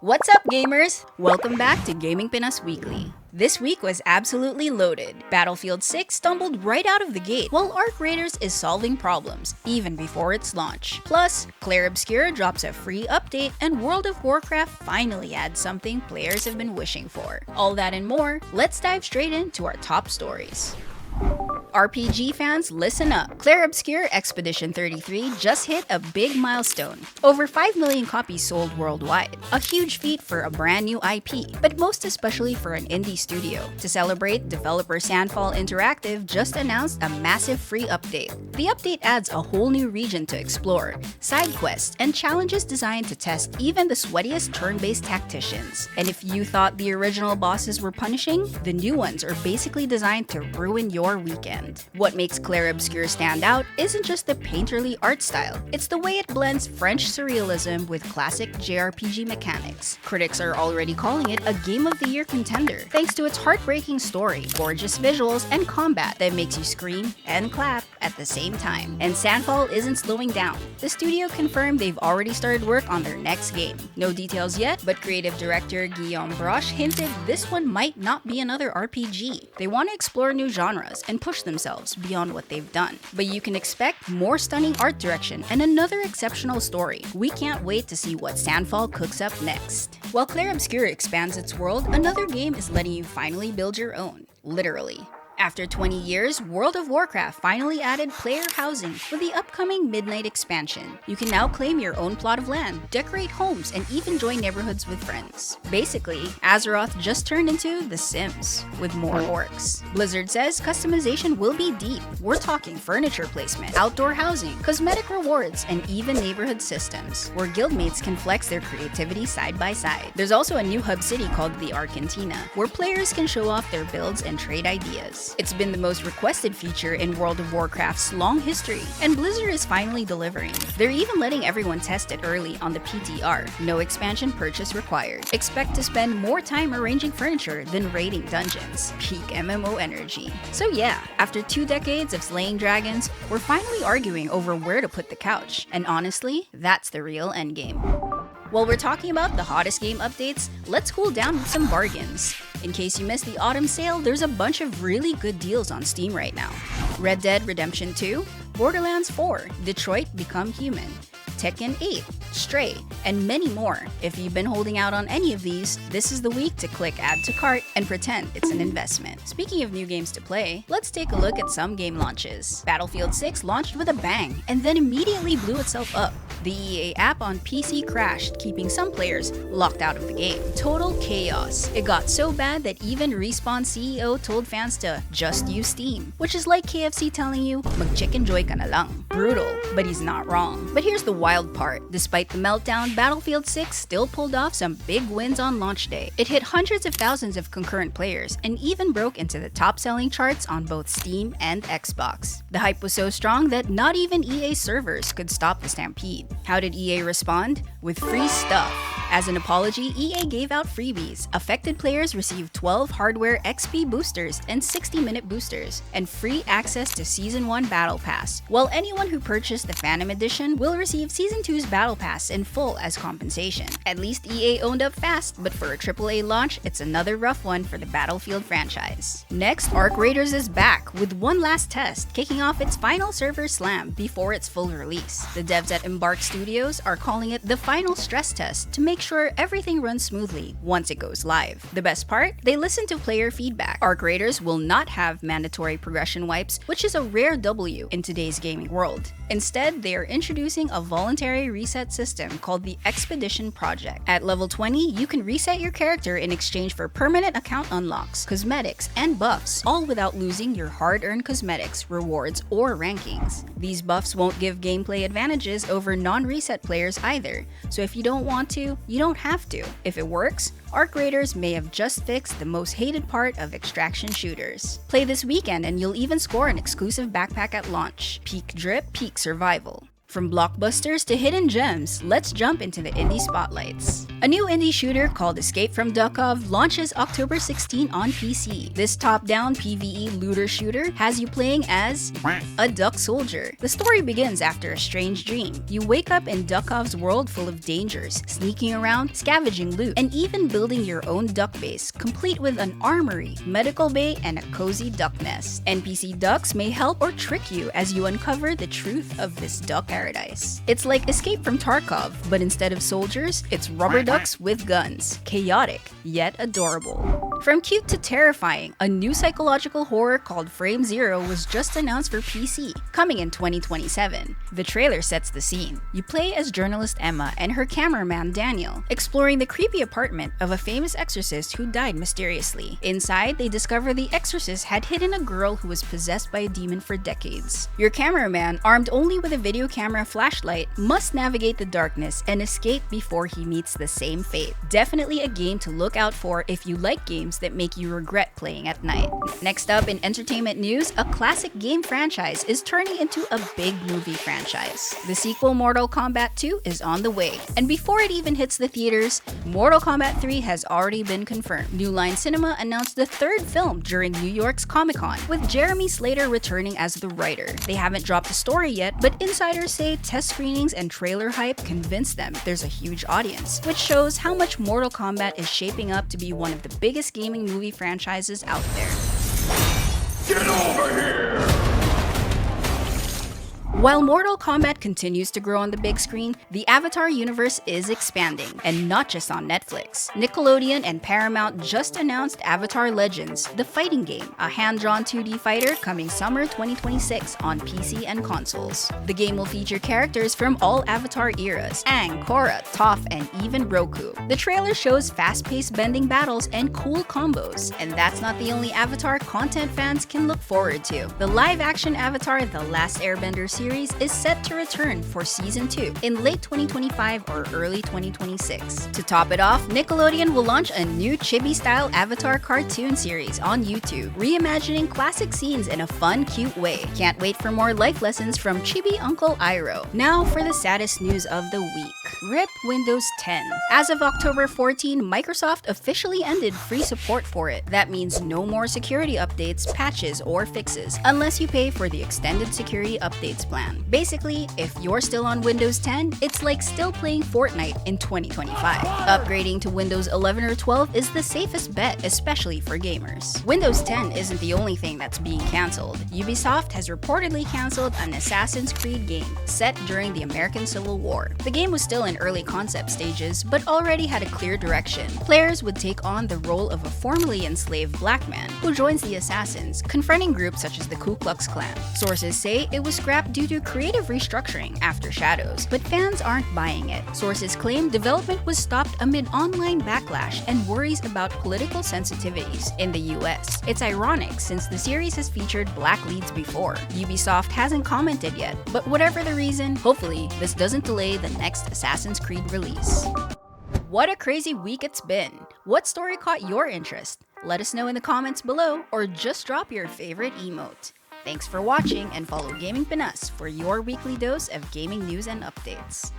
What's up, gamers? Welcome back to Gaming Pinas Weekly. This week was absolutely loaded. Battlefield 6 stumbled right out of the gate, while Arc Raiders is solving problems, even before its launch. Plus, Clair Obscur drops a free update, and World of Warcraft finally adds something players have been wishing for. All that and more, let's dive straight into our top stories. RPG fans, listen up. Clair Obscur Expedition 33 just hit a big milestone. Over 5 million copies sold worldwide. A huge feat for a brand new IP, but most especially for an indie studio. To celebrate, developer Sandfall Interactive just announced a massive free update. The update adds a whole new region to explore, side quests, and challenges designed to test even the sweatiest turn-based tacticians. And if you thought the original bosses were punishing, the new ones are basically designed to ruin your weekend. What makes Clair Obscur stand out isn't just the painterly art style, it's the way it blends French surrealism with classic JRPG mechanics. Critics are already calling it a Game of the Year contender, thanks to its heartbreaking story, gorgeous visuals, and combat that makes you scream and clap at the same time. And Sandfall isn't slowing down. The studio confirmed they've already started work on their next game. No details yet, but creative director Guillaume Broche hinted this one might not be another RPG. They want to explore new genres and push themselves beyond what they've done. But you can expect more stunning art direction and another exceptional story. We can't wait to see what Sandfall cooks up next. While Clair Obscur expands its world, another game is letting you finally build your own. Literally. After 20 years, World of Warcraft finally added player housing with the upcoming Midnight expansion. You can now claim your own plot of land, decorate homes, and even join neighborhoods with friends. Basically, Azeroth just turned into The Sims, with more orcs. Blizzard says customization will be deep. We're talking furniture placement, outdoor housing, cosmetic rewards, and even neighborhood systems, where guildmates can flex their creativity side by side. There's also a new hub city called the Argentina, where players can show off their builds and trade ideas. It's been the most requested feature in World of Warcraft's long history, and Blizzard is finally delivering. They're even letting everyone test it early on the PTR, no expansion purchase required. Expect to spend more time arranging furniture than raiding dungeons. Peak MMO energy. So yeah, after 2 decades of slaying dragons, we're finally arguing over where to put the couch, and honestly, that's the real endgame. While we're talking about the hottest game updates, let's cool down with some bargains. In case you missed the autumn sale, there's a bunch of really good deals on Steam right now. Red Dead Redemption 2, Borderlands 4, Detroit Become Human, Tekken 8, Stray, and many more. If you've been holding out on any of these, this is the week to click Add to Cart and pretend it's an investment. Speaking of new games to play, let's take a look at some game launches. Battlefield 6 launched with a bang and then immediately blew itself up. The EA app on PC crashed, keeping some players locked out of the game. Total chaos. It got so bad that even Respawn CEO told fans to just use Steam, which is like KFC telling you, mag-chickenjoy ka na lang. Brutal, but he's not wrong. But here's the wild part. Despite the meltdown, Battlefield 6 still pulled off some big wins on launch day. It hit hundreds of thousands of concurrent players and even broke into the top-selling charts on both Steam and Xbox. The hype was so strong that not even EA servers could stop the stampede. How did EA respond? With free stuff. As an apology, EA gave out freebies. Affected players received 12 hardware XP boosters and 60-minute boosters, and free access to Season 1 Battle Pass, while anyone who purchased the Phantom Edition will receive Season 2's Battle Pass in full as compensation. At least EA owned up fast, but for a AAA launch, it's another rough one for the Battlefield franchise. Next, Arc Raiders is back with one last test, kicking off its final server slam before its full release. The devs at Embark Studios are calling it the final stress test to make sure everything runs smoothly once it goes live. The best part? They listen to player feedback. Arc Raiders will not have mandatory progression wipes, which is a rare W in today's gaming world. Instead, they are introducing a voluntary reset system called the Expedition Project. At level 20, you can reset your character in exchange for permanent account unlocks, cosmetics, and buffs, all without losing your hard-earned cosmetics, rewards, or rankings. These buffs won't give gameplay advantages over non-reset players either, so if you don't want to, you don't have to. If it works, Arc Raiders may have just fixed the most hated part of extraction shooters. Play this weekend and you'll even score an exclusive backpack at launch. Peak drip, peak survival. From blockbusters to hidden gems, let's jump into the indie spotlights. A new indie shooter called Escape from Duckov launches October 16 on PC. This top-down PvE looter shooter has you playing as a duck soldier. The story begins after a strange dream. You wake up in Duckov's world full of dangers, sneaking around, scavenging loot, and even building your own duck base, complete with an armory, medical bay, and a cozy duck nest. NPC ducks may help or trick you as you uncover the truth of this duck paradise. It's like Escape from Tarkov, but instead of soldiers, it's rubber ducks with guns. Chaotic, yet adorable. From cute to terrifying, a new psychological horror called Frame Zero was just announced for PC, coming in 2027. The trailer sets the scene. You play as journalist Emma and her cameraman Daniel, exploring the creepy apartment of a famous exorcist who died mysteriously. Inside, they discover the exorcist had hidden a girl who was possessed by a demon for decades. Your cameraman, armed only with a video camera flashlight, must navigate the darkness and escape before he meets the same fate. Definitely a game to look out for if you like games that make you regret playing at night. Next up in entertainment news, a classic game franchise is turning into a big movie franchise. The sequel Mortal Kombat 2 is on the way, and before it even hits the theaters, Mortal Kombat 3 has already been confirmed. New Line Cinema announced the third film during New York's Comic-Con, with Jeremy Slater returning as the writer. They haven't dropped the story yet, but insiders say test screenings and trailer hype convinced them there's a huge audience, which shows how much Mortal Kombat is shaping up to be one of the biggest gaming movie franchises out there. Get over here! While Mortal Kombat continues to grow on the big screen, the Avatar universe is expanding, and not just on Netflix. Nickelodeon and Paramount just announced Avatar Legends, the fighting game, a hand-drawn 2D fighter coming summer 2026 on PC and consoles. The game will feature characters from all Avatar eras: Aang, Korra, Toph, and even Roku. The trailer shows fast-paced bending battles and cool combos, and that's not the only Avatar content fans can look forward to. The live-action Avatar The Last Airbender series is set to return for Season 2 in late 2025 or early 2026. To top it off, Nickelodeon will launch a new chibi-style Avatar cartoon series on YouTube, reimagining classic scenes in a fun, cute way. Can't wait for more life lessons from Chibi Uncle Iroh. Now for the saddest news of the week. RIP Windows 10. As of October 14, Microsoft officially ended free support for it. That means no more security updates, patches, or fixes, unless you pay for the extended security updates plan. Basically, if you're still on Windows 10, it's like still playing Fortnite in 2025. Upgrading to Windows 11 or 12 is the safest bet, especially for gamers. Windows 10 isn't the only thing that's being cancelled. Ubisoft has reportedly cancelled an Assassin's Creed game set during the American Civil War. The game was still in early concept stages, but already had a clear direction. Players would take on the role of a formerly enslaved black man who joins the Assassins, confronting groups such as the Ku Klux Klan. Sources say it was scrapped due to creative restructuring after Shadows, but fans aren't buying it. Sources claim development was stopped amid online backlash and worries about political sensitivities in the US. It's ironic since the series has featured black leads before. Ubisoft hasn't commented yet, but whatever the reason, hopefully this doesn't delay the next Assassin's Creed release. What a crazy week it's been! What story caught your interest? Let us know in the comments below, or just drop your favorite emote. Thanks for watching, and follow Gaming Pinas for your weekly dose of gaming news and updates.